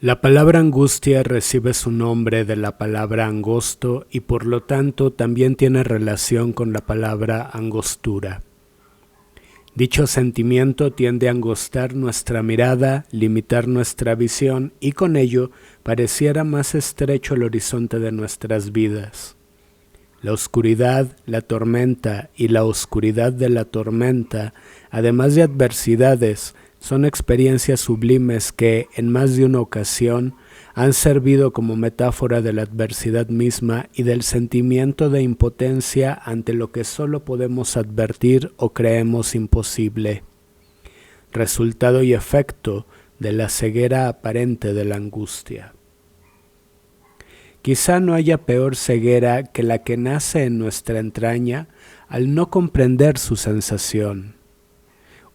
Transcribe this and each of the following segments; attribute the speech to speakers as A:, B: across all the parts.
A: La palabra angustia recibe su nombre de la palabra angosto y por lo tanto también tiene relación con la palabra angostura. Dicho sentimiento tiende a angostar nuestra mirada, limitar nuestra visión y con ello pareciera más estrecho el horizonte de nuestras vidas. La oscuridad, la tormenta y la oscuridad de la tormenta, además de adversidades, son experiencias sublimes que, en más de una ocasión, han servido como metáfora de la adversidad misma y del sentimiento de impotencia ante lo que solo podemos advertir o creemos imposible. Resultado y efecto de la ceguera aparente de la angustia. Quizá no haya peor ceguera que la que nace en nuestra entraña al no comprender su sensación.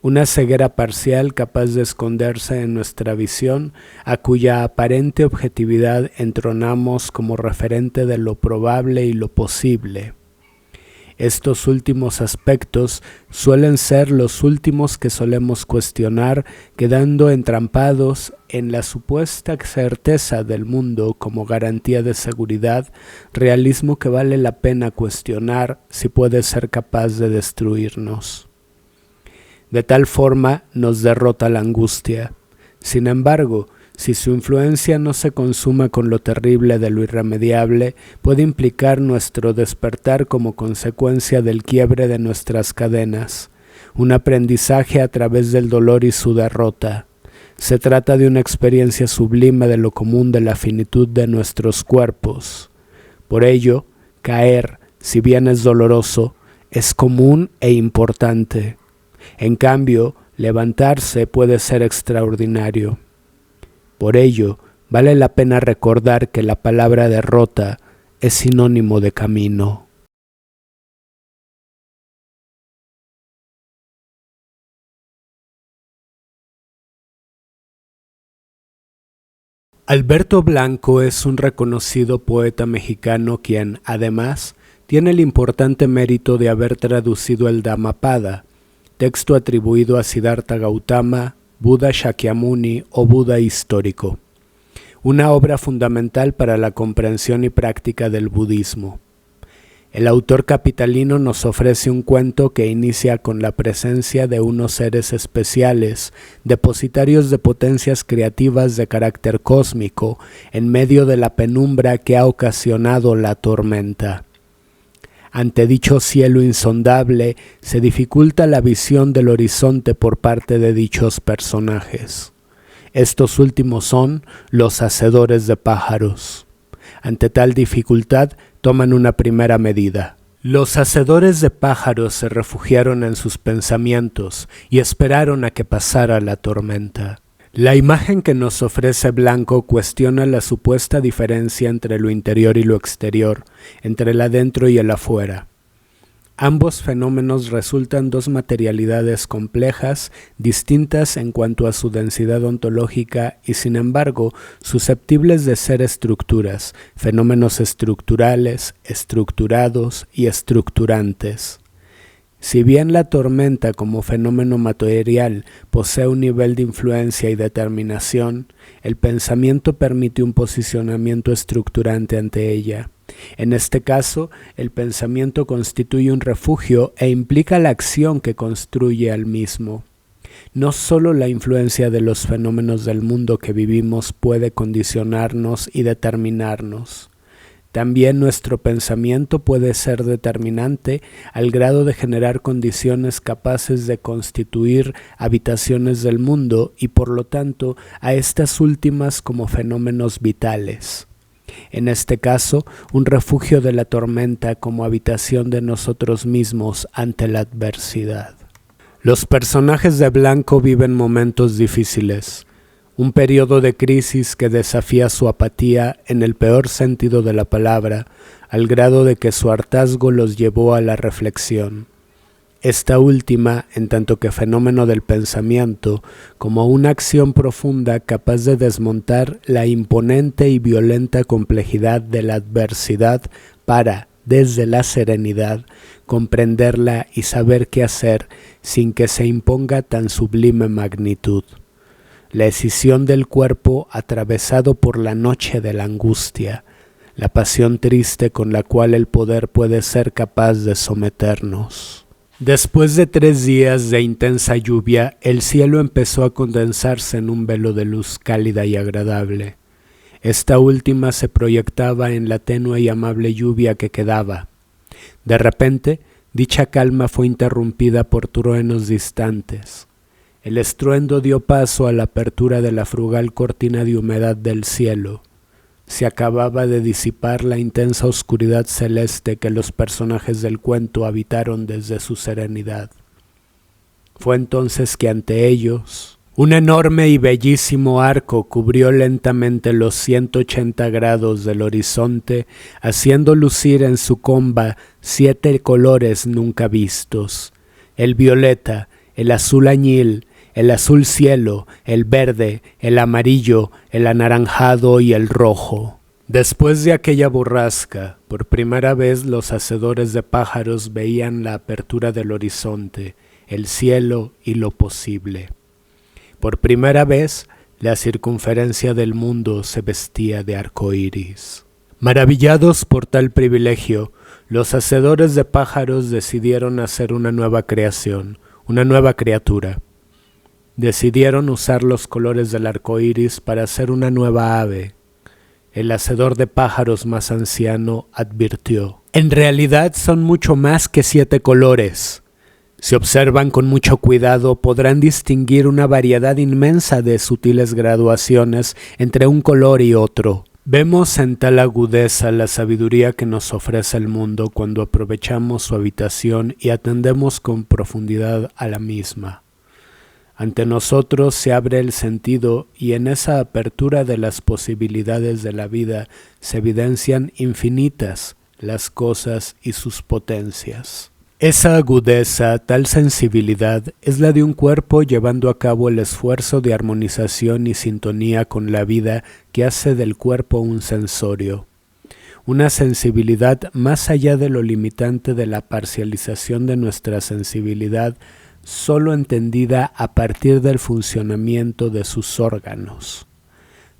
A: Una ceguera parcial capaz de esconderse en nuestra visión, a cuya aparente objetividad entronamos como referente de lo probable y lo posible. Estos últimos aspectos suelen ser los últimos que solemos cuestionar, quedando entrampados en la supuesta certeza del mundo como garantía de seguridad, realismo que vale la pena cuestionar si puede ser capaz de destruirnos. De tal forma nos derrota la angustia. Sin embargo, si su influencia no se consuma con lo terrible de lo irremediable, puede implicar nuestro despertar como consecuencia del quiebre de nuestras cadenas, un aprendizaje a través del dolor y su derrota. Se trata de una experiencia sublime de lo común de la finitud de nuestros cuerpos. Por ello, caer, si bien es doloroso, es común e importante. En cambio, levantarse puede ser extraordinario. Por ello, vale la pena recordar que la palabra derrota es sinónimo de camino. Alberto Blanco es un reconocido poeta mexicano quien, además, tiene el importante mérito de haber traducido el Dhammapada, texto atribuido a Siddhartha Gautama, Buda Shakyamuni o Buda histórico, una obra fundamental para la comprensión y práctica del budismo. El autor capitalino nos ofrece un cuento que inicia con la presencia de unos seres especiales, depositarios de potencias creativas de carácter cósmico, en medio de la penumbra que ha ocasionado la tormenta. Ante dicho cielo insondable, se dificulta la visión del horizonte por parte de dichos personajes. Estos últimos son los hacedores de pájaros. Ante tal dificultad, toman una primera medida. Los hacedores de pájaros se refugiaron en sus pensamientos y esperaron a que pasara la tormenta. La imagen que nos ofrece Blanco cuestiona la supuesta diferencia entre lo interior y lo exterior, entre el adentro y el afuera. Ambos fenómenos resultan dos materialidades complejas, distintas en cuanto a su densidad ontológica y sin embargo susceptibles de ser estructuras, fenómenos estructurales, estructurados y estructurantes. Si bien la tormenta como fenómeno material posee un nivel de influencia y determinación, el pensamiento permite un posicionamiento estructurante ante ella. En este caso, el pensamiento constituye un refugio e implica la acción que construye al mismo. No solo la influencia de los fenómenos del mundo que vivimos puede condicionarnos y determinarnos. También nuestro pensamiento puede ser determinante al grado de generar condiciones capaces de constituir habitaciones del mundo y por lo tanto a estas últimas como fenómenos vitales. En este caso, un refugio de la tormenta como habitación de nosotros mismos ante la adversidad. Los personajes de Blanco viven momentos difíciles. Un periodo de crisis que desafía su apatía en el peor sentido de la palabra, al grado de que su hartazgo los llevó a la reflexión. Esta última, en tanto que fenómeno del pensamiento, como una acción profunda capaz de desmontar la imponente y violenta complejidad de la adversidad para, desde la serenidad, comprenderla y saber qué hacer sin que se imponga tan sublime magnitud. la escisión del cuerpo atravesado por la noche de la angustia, la pasión triste con la cual el poder puede ser capaz de someternos. Después de 3 días de intensa lluvia, el cielo empezó a condensarse en un velo de luz cálida y agradable. Esta última se proyectaba en la tenue y amable lluvia que quedaba. De repente, dicha calma fue interrumpida por truenos distantes. El estruendo dio paso a la apertura de la frugal cortina de humedad del cielo. Se acababa de disipar la intensa oscuridad celeste que los personajes del cuento habitaron desde su serenidad. Fue entonces que ante ellos, un enorme y bellísimo arco cubrió lentamente los 180 grados del horizonte, haciendo lucir en su comba 7 colores nunca vistos: el violeta, el azul añil, el azul cielo, el verde, el amarillo, el anaranjado y el rojo. Después de aquella borrasca, por primera vez los hacedores de pájaros veían la apertura del horizonte, el cielo y lo posible. Por primera vez, la circunferencia del mundo se vestía de arco iris. Maravillados por tal privilegio, los hacedores de pájaros decidieron hacer una nueva creación, una nueva criatura. Decidieron usar los colores del arco iris para hacer una nueva ave. El hacedor de pájaros más anciano advirtió: en realidad son mucho más que 7 colores. Si observan con mucho cuidado, podrán distinguir una variedad inmensa de sutiles graduaciones entre un color y otro. Vemos en tal agudeza la sabiduría que nos ofrece el mundo cuando aprovechamos su habitación y atendemos con profundidad a la misma. Ante nosotros se abre el sentido y en esa apertura de las posibilidades de la vida se evidencian infinitas las cosas y sus potencias. Esa agudeza, tal sensibilidad, es la de un cuerpo llevando a cabo el esfuerzo de armonización y sintonía con la vida que hace del cuerpo un sensorio. Una sensibilidad más allá de lo limitante de la parcialización de nuestra sensibilidad, solo entendida a partir del funcionamiento de sus órganos.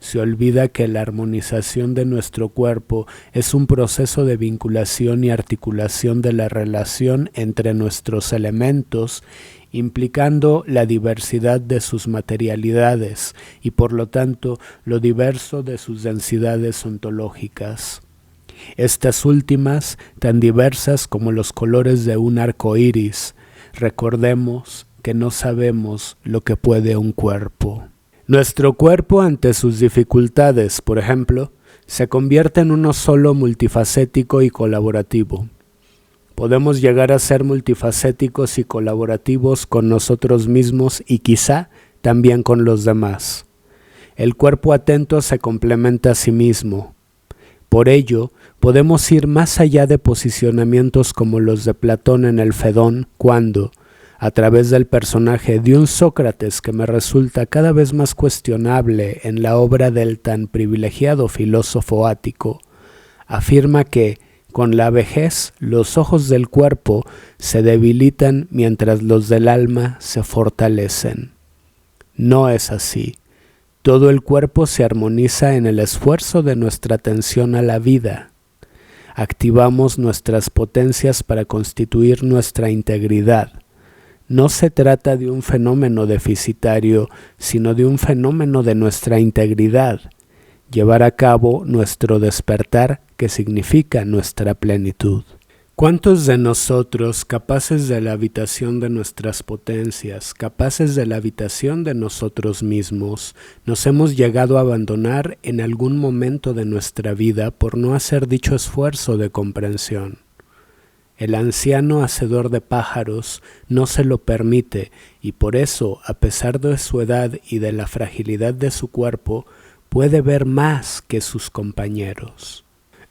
A: Se olvida que la armonización de nuestro cuerpo es un proceso de vinculación y articulación de la relación entre nuestros elementos, implicando la diversidad de sus materialidades y por lo tanto lo diverso de sus densidades ontológicas. Estas últimas, tan diversas como los colores de un arco iris. Recordemos que no sabemos lo que puede un cuerpo. Nuestro cuerpo ante sus dificultades, por ejemplo, se convierte en uno solo multifacético y colaborativo. Podemos llegar a ser multifacéticos y colaborativos con nosotros mismos y quizá también con los demás. El cuerpo atento se complementa a sí mismo. Por ello, podemos ir más allá de posicionamientos como los de Platón en el Fedón cuando, a través del personaje de un Sócrates que me resulta cada vez más cuestionable en la obra del tan privilegiado filósofo ático, afirma que, con la vejez, los ojos del cuerpo se debilitan mientras los del alma se fortalecen. No es así. Todo el cuerpo se armoniza en el esfuerzo de nuestra atención a la vida. Activamos nuestras potencias para constituir nuestra integridad. No se trata de un fenómeno deficitario, sino de un fenómeno de nuestra integridad, llevar a cabo nuestro despertar que significa nuestra plenitud. ¿Cuántos de nosotros, capaces de la habitación de nuestras potencias, capaces de la habitación de nosotros mismos, nos hemos llegado a abandonar en algún momento de nuestra vida por no hacer dicho esfuerzo de comprensión? El anciano hacedor de pájaros no se lo permite y por eso, a pesar de su edad y de la fragilidad de su cuerpo, puede ver más que sus compañeros.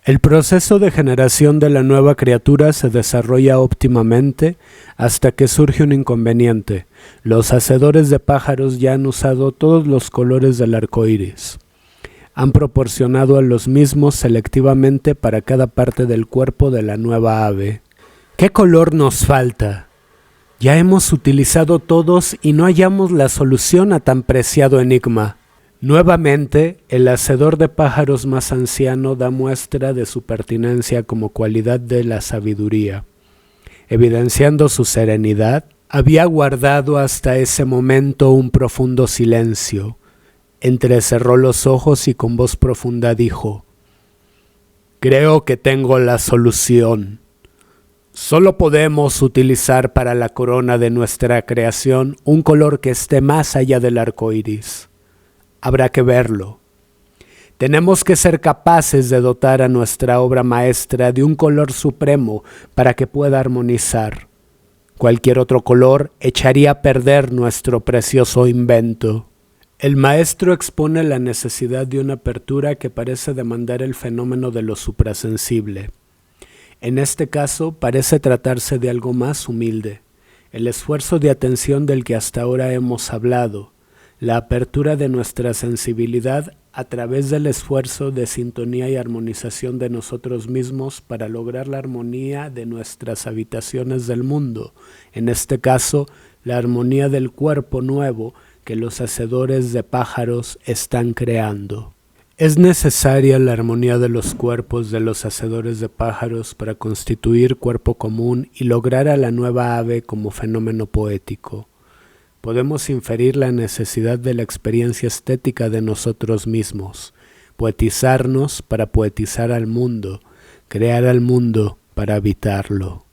A: El proceso de generación de la nueva criatura se desarrolla óptimamente hasta que surge un inconveniente. Los hacedores de pájaros ya han usado todos los colores del arco iris. Han proporcionado a los mismos selectivamente para cada parte del cuerpo de la nueva ave. ¿Qué color nos falta? Ya hemos utilizado todos y no hallamos la solución a tan preciado enigma. Nuevamente, el hacedor de pájaros más anciano da muestra de su pertinencia como cualidad de la sabiduría. Evidenciando su serenidad, había guardado hasta ese momento un profundo silencio. Entrecerró los ojos y con voz profunda dijo: «Creo que tengo la solución. Solo podemos utilizar para la corona de nuestra creación un color que esté más allá del arco iris. Habrá que verlo. Tenemos que ser capaces de dotar a nuestra obra maestra de un color supremo para que pueda armonizar. Cualquier otro color echaría a perder nuestro precioso invento». El maestro expone la necesidad de una apertura que parece demandar el fenómeno de lo suprasensible. En este caso parece tratarse de algo más humilde, el esfuerzo de atención del que hasta ahora hemos hablado, la apertura de nuestra sensibilidad a través del esfuerzo de sintonía y armonización de nosotros mismos para lograr la armonía de nuestras habitaciones del mundo, en este caso la armonía del cuerpo nuevo que los hacedores de pájaros están creando. Es necesaria la armonía de los cuerpos de los hacedores de pájaros para constituir cuerpo común y lograr a la nueva ave como fenómeno poético. Podemos inferir la necesidad de la experiencia estética de nosotros mismos, poetizarnos para poetizar al mundo, crear al mundo para habitarlo.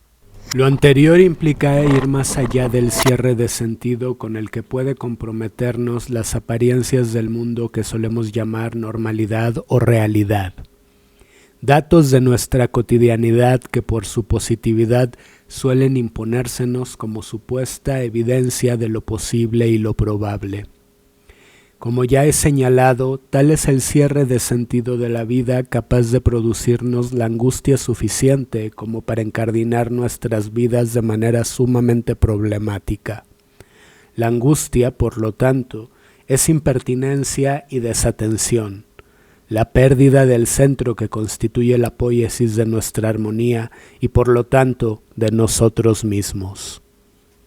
A: Lo anterior implica ir más allá del cierre de sentido con el que puede comprometernos las apariencias del mundo que solemos llamar normalidad o realidad. Datos de nuestra cotidianidad que por su positividad suelen imponérsenos como supuesta evidencia de lo posible y lo probable. Como ya he señalado, tal es el cierre de sentido de la vida capaz de producirnos la angustia suficiente como para encardinar nuestras vidas de manera sumamente problemática. La angustia, por lo tanto, es impertinencia y desatención, la pérdida del centro que constituye la poiesis de nuestra armonía y por lo tanto de nosotros mismos.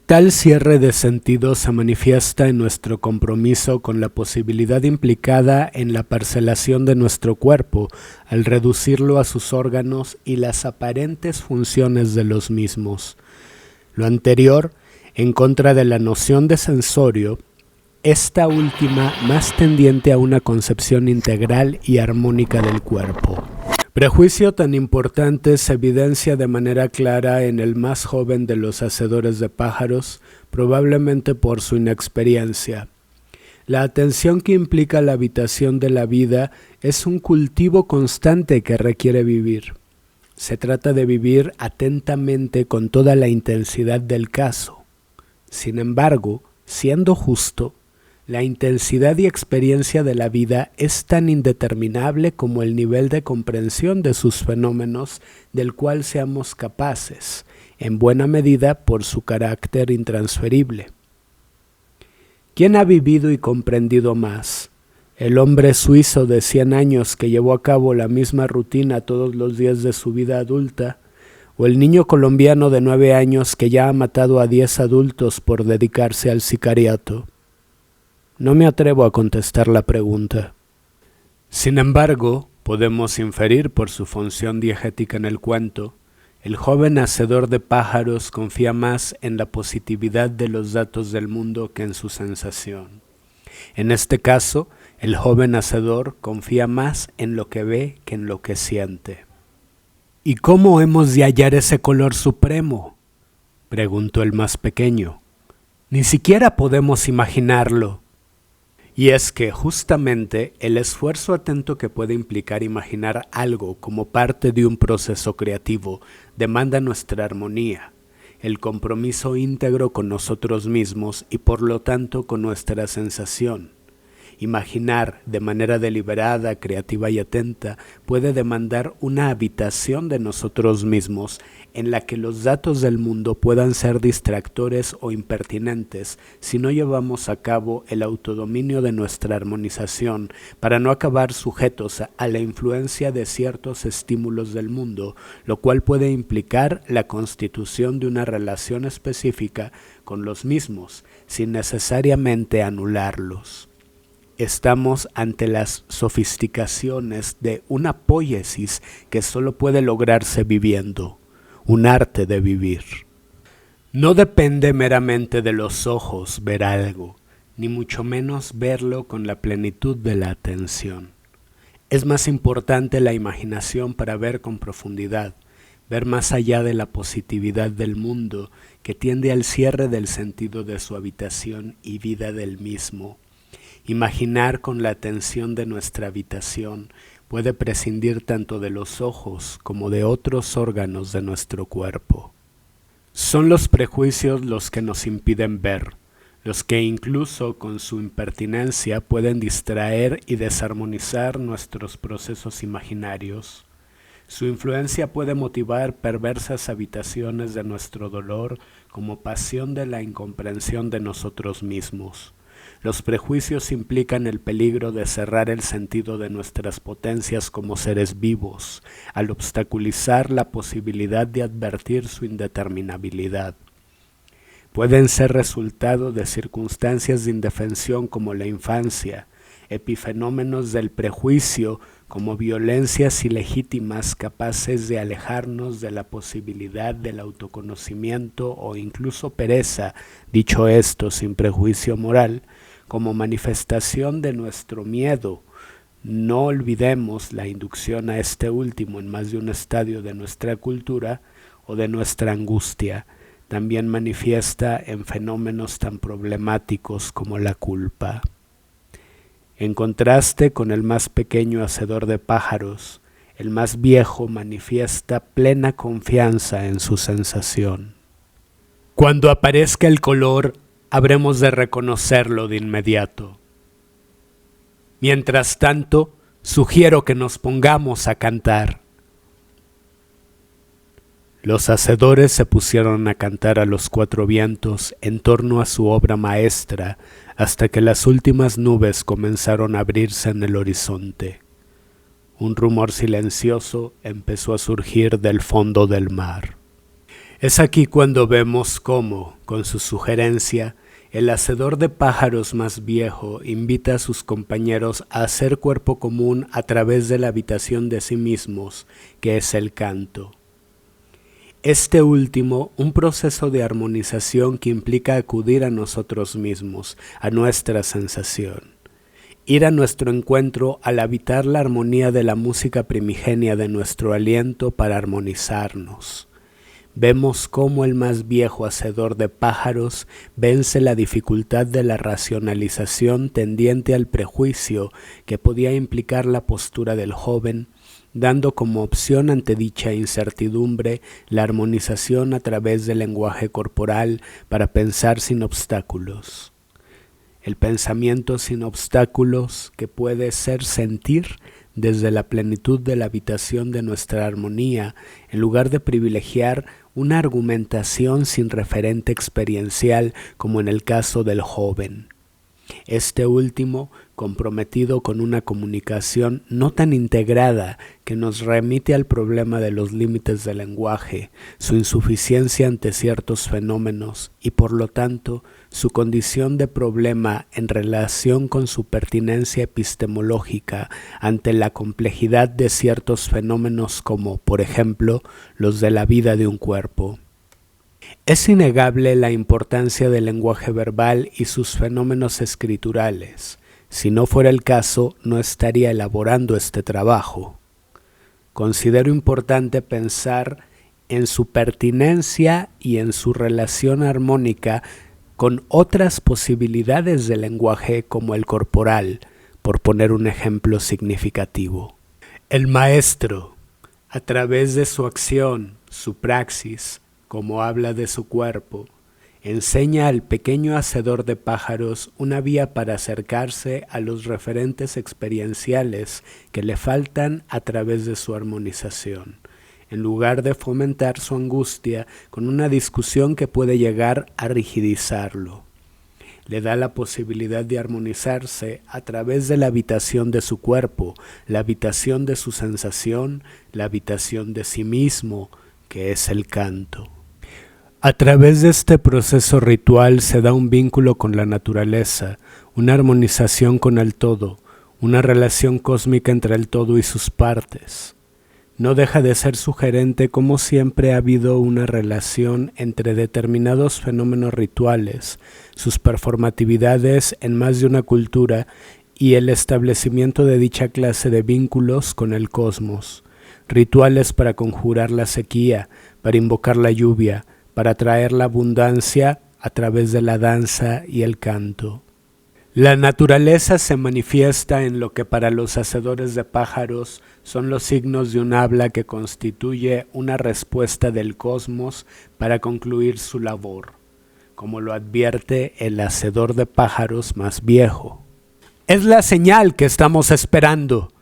A: Tal cierre de sentido se manifiesta en nuestro compromiso con la posibilidad implicada en la parcelación de nuestro cuerpo al reducirlo a sus órganos y las aparentes funciones de los mismos. Lo anterior, en contra de la noción de sensorio, esta última más tendiente a una concepción integral y armónica del cuerpo. Prejuicio tan importante se evidencia de manera clara en el más joven de los hacedores de pájaros, probablemente por su inexperiencia. La atención que implica la habitación de la vida es un cultivo constante que requiere vivir. Se trata de vivir atentamente con toda la intensidad del caso. Sin embargo, siendo justo, la intensidad y experiencia de la vida es tan indeterminable como el nivel de comprensión de sus fenómenos del cual seamos capaces, en buena medida por su carácter intransferible. ¿Quién ha vivido y comprendido más? ¿El hombre suizo de 100 años que llevó a cabo la misma rutina todos los días de su vida adulta? ¿O el niño colombiano de 9 años que ya ha matado a 10 adultos por dedicarse al sicariato? No me atrevo a contestar la pregunta. Sin embargo, podemos inferir por su función diegética en el cuento, el joven hacedor de pájaros confía más en la positividad de los datos del mundo que en su sensación. En este caso, el joven hacedor confía más en lo que ve que en lo que siente. ¿Y cómo hemos de hallar ese color supremo?, preguntó el más pequeño. Ni siquiera podemos imaginarlo. Y es que justamente el esfuerzo atento que puede implicar imaginar algo como parte de un proceso creativo demanda nuestra armonía, el compromiso íntegro con nosotros mismos y por lo tanto con nuestra sensación. Imaginar de manera deliberada, creativa y atenta puede demandar una habitación de nosotros mismos en la que los datos del mundo puedan ser distractores o impertinentes si no llevamos a cabo el autodominio de nuestra armonización para no acabar sujetos a la influencia de ciertos estímulos del mundo, lo cual puede implicar la constitución de una relación específica con los mismos, sin necesariamente anularlos. Estamos ante las sofisticaciones de una poiesis que solo puede lograrse viviendo, un arte de vivir. No depende meramente de los ojos ver algo, ni mucho menos verlo con la plenitud de la atención. Es más importante la imaginación para ver con profundidad, ver más allá de la positividad del mundo que tiende al cierre del sentido de su habitación y vida del mismo. Imaginar con la atención de nuestra habitación puede prescindir tanto de los ojos como de otros órganos de nuestro cuerpo. Son los prejuicios los que nos impiden ver, los que incluso con su impertinencia pueden distraer y desarmonizar nuestros procesos imaginarios. Su influencia puede motivar perversas habitaciones de nuestro dolor como pasión de la incomprensión de nosotros mismos. Los prejuicios implican el peligro de cerrar el sentido de nuestras potencias como seres vivos, al obstaculizar la posibilidad de advertir su indeterminabilidad. Pueden ser resultado de circunstancias de indefensión como la infancia, epifenómenos del prejuicio como violencias ilegítimas capaces de alejarnos de la posibilidad del autoconocimiento o incluso pereza, dicho esto sin prejuicio moral, como manifestación de nuestro miedo. No olvidemos la inducción a este último en más de un estadio de nuestra cultura o de nuestra angustia. También manifiesta en fenómenos tan problemáticos como la culpa. En contraste con el más pequeño hacedor de pájaros, el más viejo manifiesta plena confianza en su sensación. Cuando aparezca el color, habremos de reconocerlo de inmediato. Mientras tanto, sugiero que nos pongamos a cantar. Los hacedores se pusieron a cantar a los cuatro vientos en torno a su obra maestra hasta que las últimas nubes comenzaron a abrirse en el horizonte. Un rumor silencioso empezó a surgir del fondo del mar. Es aquí cuando vemos cómo, con su sugerencia, el hacedor de pájaros más viejo invita a sus compañeros a hacer cuerpo común a través de la habitación de sí mismos, que es el canto. Este último, un proceso de armonización que implica acudir a nosotros mismos, a nuestra sensación. Ir a nuestro encuentro al habitar la armonía de la música primigenia de nuestro aliento para armonizarnos. Vemos cómo el más viejo hacedor de pájaros vence la dificultad de la racionalización tendiente al prejuicio que podía implicar la postura del joven, dando como opción ante dicha incertidumbre la armonización a través del lenguaje corporal para pensar sin obstáculos. El pensamiento sin obstáculos que puede ser sentir desde la plenitud de la habitación de nuestra armonía, en lugar de privilegiar una argumentación sin referente experiencial como en el caso del joven. Este último, comprometido con una comunicación no tan integrada que nos remite al problema de los límites del lenguaje, su insuficiencia ante ciertos fenómenos y por lo tanto su condición de problema en relación con su pertinencia epistemológica ante la complejidad de ciertos fenómenos como, por ejemplo, los de la vida de un cuerpo. Es innegable la importancia del lenguaje verbal y sus fenómenos escriturales. Si no fuera el caso, no estaría elaborando este trabajo. Considero importante pensar en su pertinencia y en su relación armónica con otras posibilidades del lenguaje como el corporal, por poner un ejemplo significativo. El maestro, a través de su acción, su praxis, como habla de su cuerpo, enseña al pequeño hacedor de pájaros una vía para acercarse a los referentes experienciales que le faltan a través de su armonización, en lugar de fomentar su angustia con una discusión que puede llegar a rigidizarlo. Le da la posibilidad de armonizarse a través de la habitación de su cuerpo, la habitación de su sensación, la habitación de sí mismo, que es el canto. A través de este proceso ritual se da un vínculo con la naturaleza, una armonización con el todo, una relación cósmica entre el todo y sus partes. No deja de ser sugerente cómo siempre ha habido una relación entre determinados fenómenos rituales, sus performatividades en más de una cultura y el establecimiento de dicha clase de vínculos con el cosmos. Rituales para conjurar la sequía, para invocar la lluvia, para traer la abundancia a través de la danza y el canto. La naturaleza se manifiesta en lo que para los hacedores de pájaros son los signos de un habla que constituye una respuesta del cosmos para concluir su labor, como lo advierte el hacedor de pájaros más viejo. Es la señal que estamos esperando.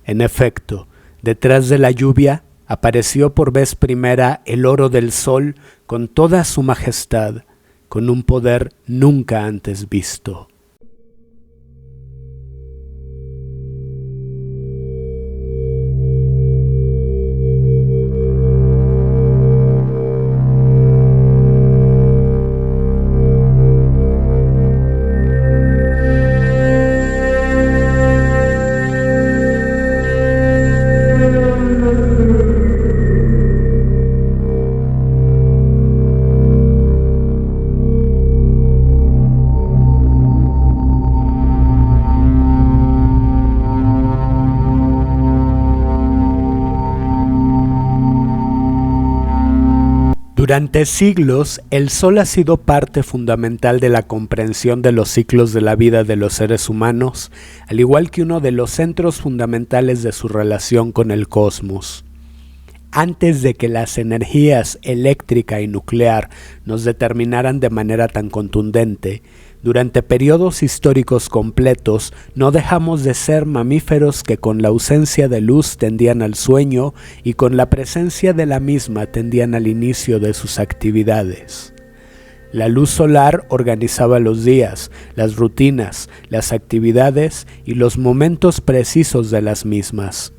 A: En efecto, detrás de la lluvia apareció por vez primera el oro del sol con toda su majestad, con un poder nunca antes visto. Durante siglos, el sol ha sido parte fundamental de la comprensión de los ciclos de la vida de los seres humanos, al igual que uno de los centros fundamentales de su relación con el cosmos. Antes de que las energías eléctrica y nuclear nos determinaran de manera tan contundente, durante periodos históricos completos no dejamos de ser mamíferos que con la ausencia de luz tendían al sueño y con la presencia de la misma tendían al inicio de sus actividades. La luz solar organizaba los días, las rutinas, las actividades y los momentos precisos de las mismas.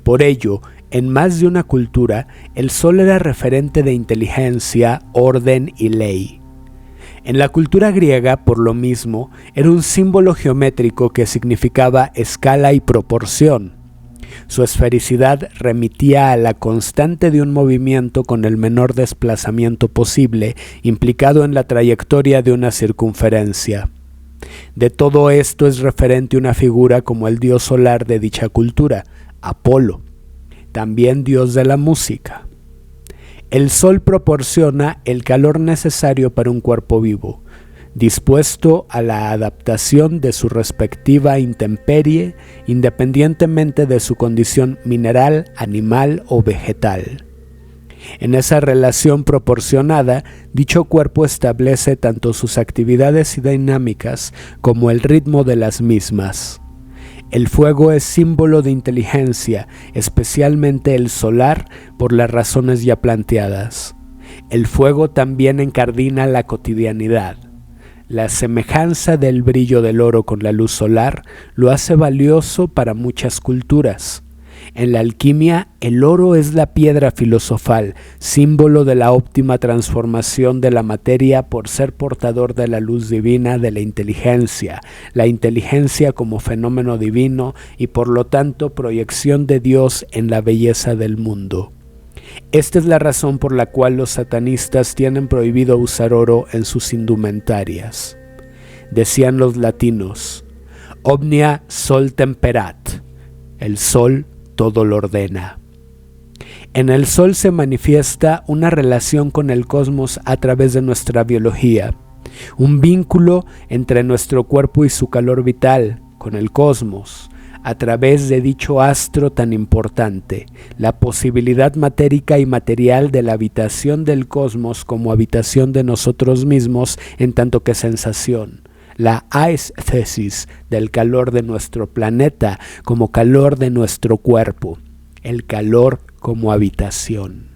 A: Por ello, en más de una cultura, el sol era referente de inteligencia, orden y ley. En la cultura griega, por lo mismo, era un símbolo geométrico que significaba escala y proporción. Su esfericidad remitía a la constante de un movimiento con el menor desplazamiento posible, implicado en la trayectoria de una circunferencia. De todo esto es referente una figura como el dios solar de dicha cultura, Apolo, también dios de la música. El sol proporciona el calor necesario para un cuerpo vivo, dispuesto a la adaptación de su respectiva intemperie, independientemente de su condición mineral, animal o vegetal. En esa relación proporcionada, dicho cuerpo establece tanto sus actividades y dinámicas como el ritmo de las mismas. El fuego es símbolo de inteligencia, especialmente el solar, por las razones ya planteadas. El fuego también encardina la cotidianidad. La semejanza del brillo del oro con la luz solar lo hace valioso para muchas culturas. En la alquimia, el oro es la piedra filosofal, símbolo de la óptima transformación de la materia por ser portador de la luz divina de la inteligencia como fenómeno divino y por lo tanto proyección de Dios en la belleza del mundo. Esta es la razón por la cual los satanistas tienen prohibido usar oro en sus indumentarias. Decían los latinos, omnia sol temperat, el sol todo lo ordena. En el sol se manifiesta una relación con el cosmos a través de nuestra biología, un vínculo entre nuestro cuerpo y su calor vital, con el cosmos, a través de dicho astro tan importante, la posibilidad matérica y material de la habitación del cosmos como habitación de nosotros mismos en tanto que sensación, la aesthesis del calor de nuestro planeta como calor de nuestro cuerpo, el calor como habitación.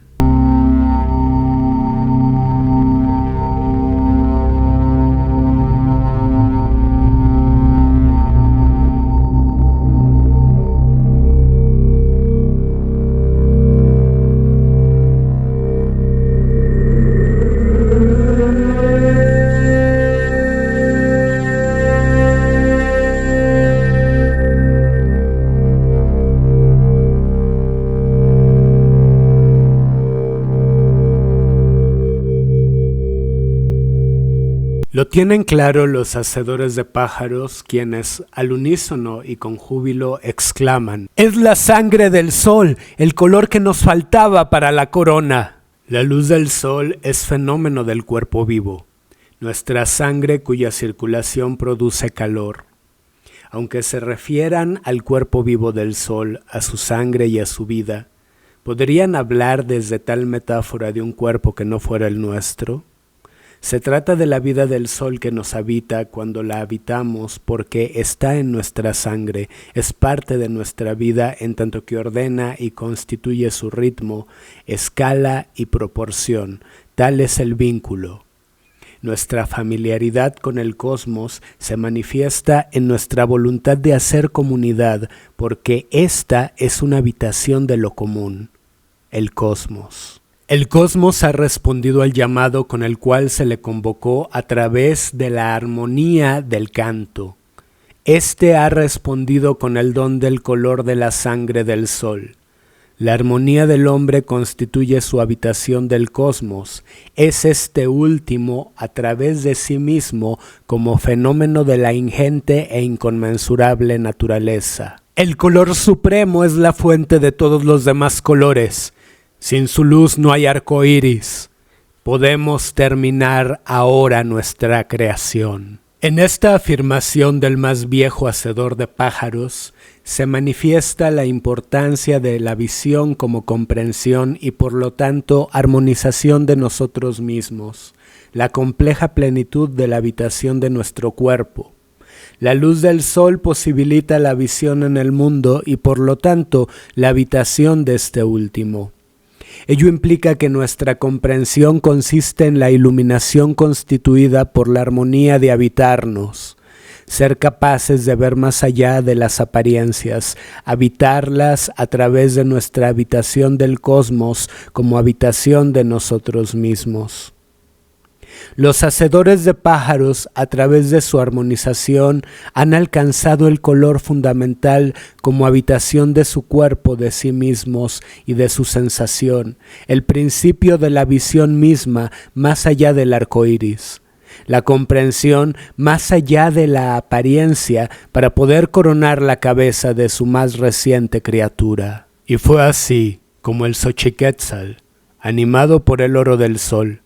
A: Lo tienen claro los hacedores de pájaros, quienes al unísono y con júbilo exclaman: ¡es la sangre del sol, el color que nos faltaba para la corona! La luz del sol es fenómeno del cuerpo vivo, nuestra sangre cuya circulación produce calor. Aunque se refieran al cuerpo vivo del sol, a su sangre y a su vida, ¿podrían hablar desde tal metáfora de un cuerpo que no fuera el nuestro? Se trata de la vida del sol que nos habita cuando la habitamos porque está en nuestra sangre, es parte de nuestra vida en tanto que ordena y constituye su ritmo, escala y proporción. Tal es el vínculo. Nuestra familiaridad con el cosmos se manifiesta en nuestra voluntad de hacer comunidad porque esta es una habitación de lo común, el cosmos. El cosmos ha respondido al llamado con el cual se le convocó a través de la armonía del canto. Este ha respondido con el don del color de la sangre del sol. La armonía del hombre constituye su habitación del cosmos. Es este último, a través de sí mismo, como fenómeno de la ingente e inconmensurable naturaleza. El color supremo es la fuente de todos los demás colores. Sin su luz no hay arco iris. Podemos terminar ahora nuestra creación. En esta afirmación del más viejo hacedor de pájaros se manifiesta la importancia de la visión como comprensión y por lo tanto armonización de nosotros mismos, la compleja plenitud de la habitación de nuestro cuerpo. La luz del sol posibilita la visión en el mundo y por lo tanto la habitación de este último. Ello implica que nuestra comprensión consiste en la iluminación constituida por la armonía de habitarnos, ser capaces de ver más allá de las apariencias, habitarlas a través de nuestra habitación del cosmos como habitación de nosotros mismos. Los hacedores de pájaros, a través de su armonización, han alcanzado el color fundamental como habitación de su cuerpo, de sí mismos y de su sensación, el principio de la visión misma más allá del arco iris, la comprensión más allá de la apariencia para poder coronar la cabeza de su más reciente criatura. Y fue así como el Xochiquétzal, animado por el oro del sol,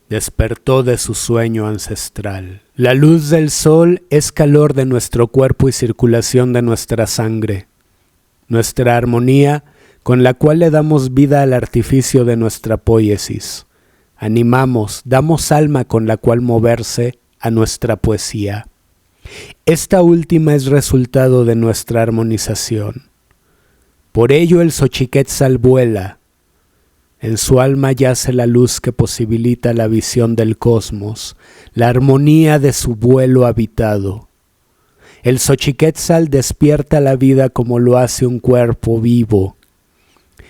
A: despertó de su sueño ancestral. La luz del sol es calor de nuestro cuerpo y circulación de nuestra sangre. Nuestra armonía con la cual le damos vida al artificio de nuestra poiesis. Animamos, damos alma con la cual moverse a nuestra poesía. Esta última es resultado de nuestra armonización. Por ello el Xochiquétzal vuela. En su alma yace la luz que posibilita la visión del cosmos, la armonía de su vuelo habitado. El Xochiquétzal despierta la vida como lo hace un cuerpo vivo.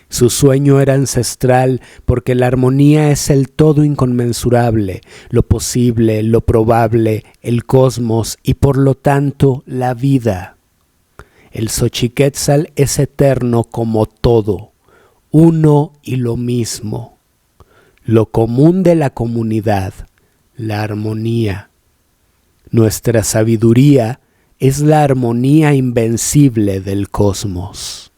A: Su sueño era ancestral porque la armonía es el todo inconmensurable, lo posible, lo probable, el cosmos y por lo tanto la vida. El Xochiquétzal es eterno como todo. Uno y lo mismo, lo común de la comunidad, la armonía. Nuestra sabiduría es la armonía invencible del cosmos.